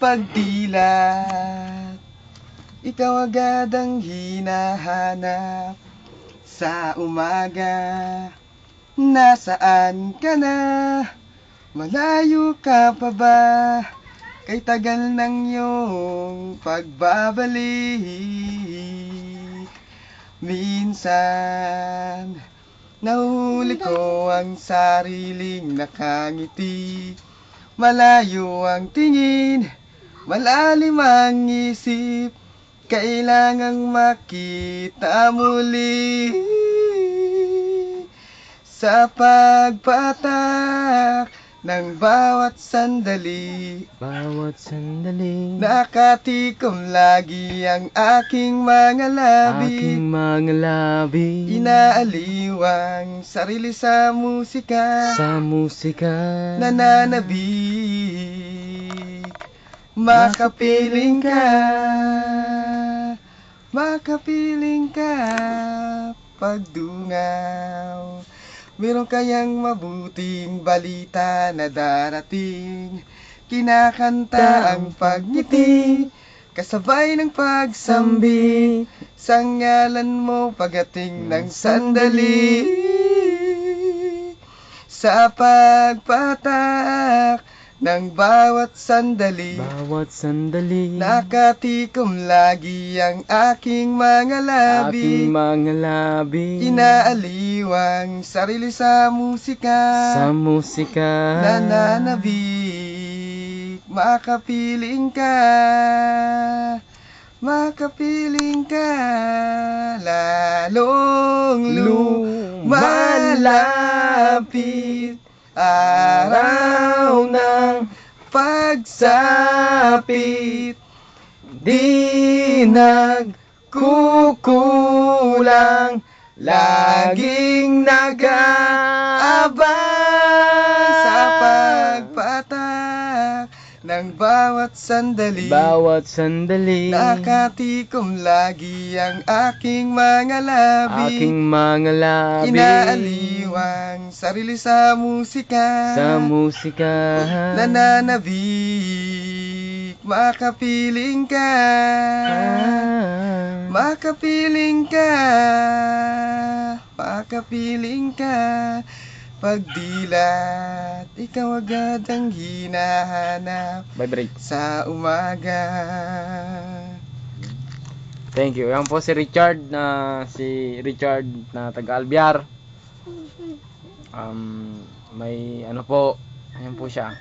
pagdilat, ikaw agad ang hinahanap. Sa umaga, nasaan ka na? Malayo ka pa ba? Kay tagal ng iyong pagbabalik. Minsan, nahuli ko ang sariling nakangiti. Malayo ang tingin, malalim ang isip. Kailangang makita muli. Sa pagpatak ng bawat sandali, nakatikom lagi ang aking mga labi. Inaaliw ang sarili sa musika, nananabik. Makapiling ka, pagdungaw. Meron kayang mabuting balita na darating. Kinakanta ang pagngiti, kasabay ng pagsambi. Sa ngalan mo pagating ng sandali. Sa pagpatak ng bawat sandali, nakatikom lagi ang aking mga labi. Inaaliw ang sarili sa musika, nananabik. Makapiling ka, lalong lumalapit. Araw ng pagsapit, di nagkukulang, laging nag-aabang. Sa pagpatak ng bawat sandali, nakatikom lagi ang aking mga labi. Inaaliw ang sarili sa musika, nananabik. Makapiling ka, pagdilat, ikaw agad ang hinahanap. Sa umaga. Thank you. Yan po si Richard na taga Albiar. May ano po, ayan po siya.